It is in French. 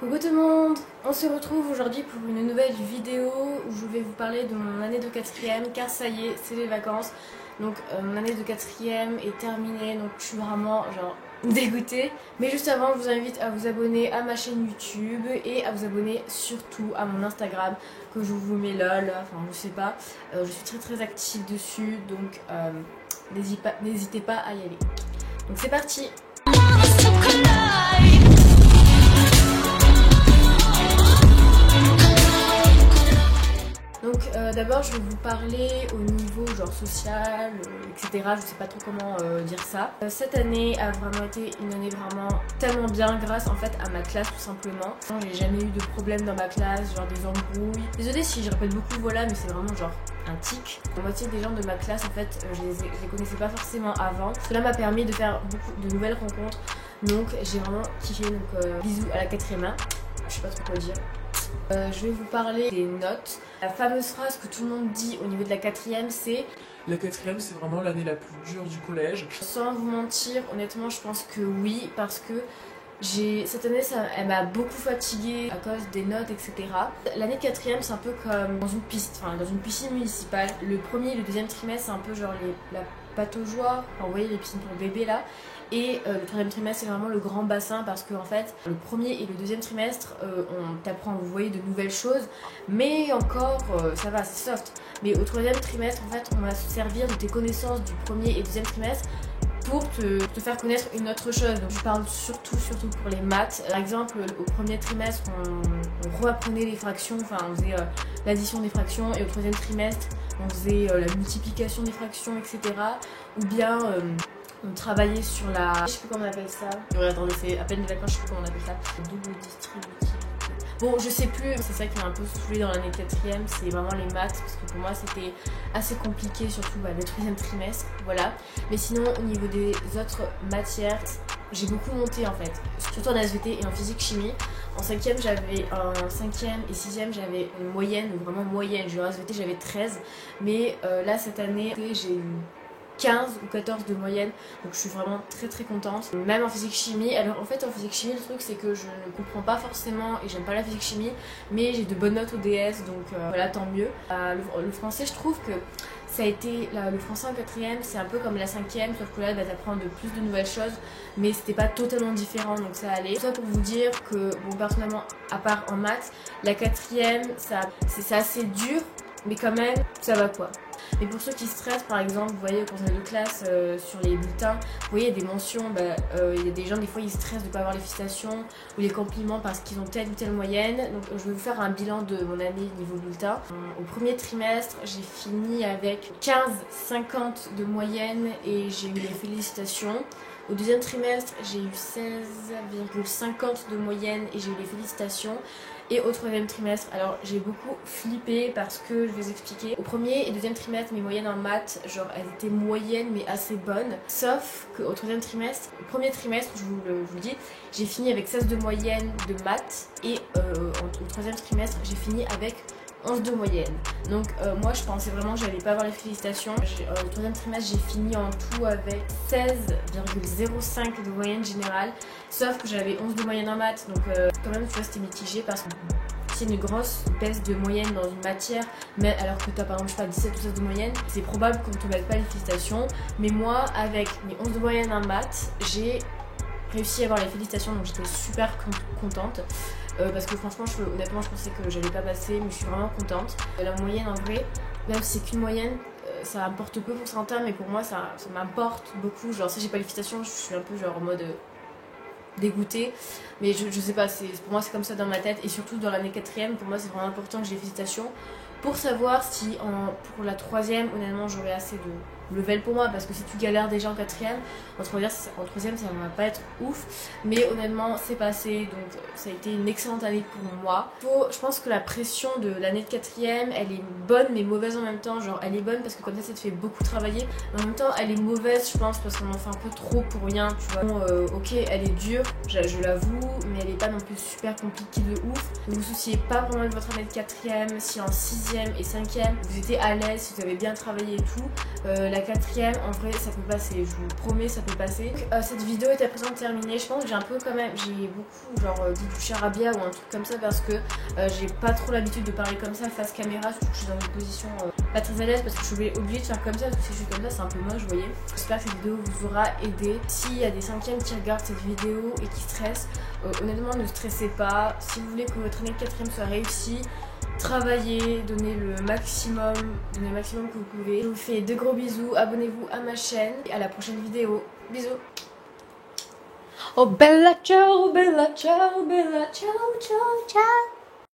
Coucou tout le monde, on se retrouve aujourd'hui pour une nouvelle vidéo où je vais vous parler de mon année de quatrième car ça y est, c'est les vacances. Donc mon année de quatrième est terminée, donc je suis vraiment genre dégoûtée. Mais juste avant, je vous invite à vous abonner à ma chaîne YouTube et à vous abonner surtout à mon Instagram que je vous mets là, enfin je sais pas. Je suis très active dessus, donc n'hésitez pas à y aller. Donc c'est parti. Donc d'abord je vais vous parler au niveau genre social, etc. Je sais pas trop comment dire ça. Cette année a vraiment été une année vraiment tellement bien grâce en fait à ma classe tout simplement. J'ai jamais eu de problème dans ma classe, genre des embrouilles. Désolée si je répète beaucoup voilà, mais c'est vraiment genre un tic. La moitié des gens de ma classe en fait je les connaissais pas forcément avant. Cela m'a permis de faire beaucoup de nouvelles rencontres. Donc j'ai vraiment kiffé, donc bisous à la quatrième A. Je sais pas trop quoi dire. Je vais vous parler des notes. La fameuse phrase que tout le monde dit au niveau de la quatrième, c'est la quatrième, c'est vraiment l'année la plus dure du collège. Sans vous mentir, honnêtement, je pense que oui, parce que cette année, elle m'a beaucoup fatiguée à cause des notes, etc. L'année de quatrième, c'est un peu comme dans une piscine municipale. Le premier et le deuxième trimestre, c'est un peu genre la pataugeoire, enfin, vous voyez les piscines pour bébés là. Et le troisième trimestre, c'est vraiment le grand bassin parce que en fait, le premier et le deuxième trimestre, on t'apprend, vous voyez, de nouvelles choses, mais encore, ça va, c'est soft. Mais au troisième trimestre, en fait, on va se servir de tes connaissances du premier et deuxième trimestre pour te faire connaître une autre chose. Donc je parle surtout pour les maths. Par exemple, au premier trimestre, on reapprenait les fractions, enfin on faisait l'addition des fractions, et au troisième trimestre, on faisait la multiplication des fractions, etc. Ou bien on travaillait sur la... Je sais plus comment on appelle ça. Ouais, attendez, c'est à peine des vacances, je sais plus comment on appelle ça. Double distributivité. Bon, je sais plus, c'est ça qui m'a un peu saoulée dans l'année quatrième, c'est vraiment les maths, parce que pour moi c'était assez compliqué, surtout le troisième trimestre, voilà. Mais sinon, au niveau des autres matières, j'ai beaucoup monté en fait, surtout en SVT et en physique-chimie. En 5e, en 5e et 6e, j'avais une moyenne, vraiment moyenne. En SVT, j'avais 13, mais là, cette année, j'ai eu 15 ou 14 de moyenne, donc je suis vraiment très contente. Même en physique chimie, alors en fait en physique chimie le truc c'est que je ne comprends pas forcément et j'aime pas la physique chimie, mais j'ai de bonnes notes au DS, donc voilà, tant mieux. Le français, je trouve que ça a été, le français en quatrième c'est un peu comme la 5e, sauf que là t'apprends de plus de nouvelles choses, mais c'était pas totalement différent, donc ça allait. Tout ça pour vous dire que bon, personnellement, à part en maths, la quatrième c'est assez dur, mais quand même ça va quoi. Mais pour ceux qui stressent, par exemple, vous voyez, quand on est de classe sur les bulletins, vous voyez, il y a des mentions, il y a des gens, des fois, ils stressent de ne pas avoir les félicitations ou les compliments parce qu'ils ont telle ou telle moyenne. Donc, je vais vous faire un bilan de mon année niveau bulletin. Au premier trimestre, j'ai fini avec 15,50 de moyenne et j'ai eu les félicitations. Au deuxième trimestre, j'ai eu 16,50 de moyenne et j'ai eu les félicitations. Et au troisième trimestre, alors j'ai beaucoup flippé parce que je vais vous expliquer. Au premier et deuxième trimestre, mes moyennes en maths, genre elles étaient moyennes mais assez bonnes. Sauf qu'au troisième trimestre, au premier trimestre, je vous le dis, j'ai fini avec 16 de moyenne de maths. Et au troisième trimestre, j'ai fini avec 11 de moyenne. Donc moi je pensais vraiment que j'allais pas avoir les félicitations. Au troisième trimestre j'ai fini en tout avec 16,05 de moyenne générale. Sauf que j'avais 11 de moyenne en maths. Donc quand même tu vois c'était mitigé parce que c'est une grosse baisse de moyenne dans une matière, mais alors que tu as par exemple je sais pas 17 ou 16 de moyenne, c'est probable qu'on ne te mette pas les félicitations. Mais moi avec mes 11 de moyenne en maths, j'ai réussi à avoir les félicitations, donc j'étais super contente. Parce que franchement, honnêtement, je pensais que j'allais pas passer, mais je suis vraiment contente. La moyenne, en vrai, même si c'est qu'une moyenne, ça importe peu pour certains, mais pour moi, ça m'importe beaucoup. Genre, si j'ai pas les félicitations, je suis un peu genre en mode dégoûtée. Mais je sais pas, pour moi, c'est comme ça dans ma tête. Et surtout dans l'année quatrième, pour moi, c'est vraiment important que j'ai les félicitations pour savoir si pour la troisième, honnêtement, j'aurai assez de level pour moi, parce que si tu galères déjà en quatrième, en troisième ça va pas être ouf, mais honnêtement c'est passé, donc ça a été une excellente année pour moi. Je pense que la pression de l'année de quatrième, elle est bonne mais mauvaise en même temps. Genre elle est bonne parce que comme ça te fait beaucoup travailler, mais en même temps elle est mauvaise, je pense, parce qu'on en fait un peu trop pour rien, tu vois. Bon, ok, elle est dure, je l'avoue, mais elle est pas non plus super compliquée de ouf. Ne vous souciez pas pendant votre année de quatrième si en 6e et 5e vous étiez à l'aise, si vous avez bien travaillé et tout. La la 4ème, en vrai ça peut passer, je vous promets ça peut passer. Donc, cette vidéo est à présent terminée, je pense que j'ai un peu quand même, j'ai beaucoup genre dit du charabia ou un truc comme ça parce que j'ai pas trop l'habitude de parler comme ça face caméra, surtout que je suis dans une position pas très à l'aise parce que je suis obligée de faire comme ça, parce que si je suis comme ça c'est un peu moche, vous voyez. J'espère que cette vidéo vous aura aidé. S'il y a des 5e qui regardent cette vidéo et qui stressent, honnêtement ne stressez pas. Si vous voulez que votre année de 4ème soit réussie, travaillez, donnez le maximum que vous pouvez. Je vous fais de gros bisous, abonnez-vous à ma chaîne et à la prochaine vidéo. Bisous. Oh bella ciao, ciao, ciao, ciao.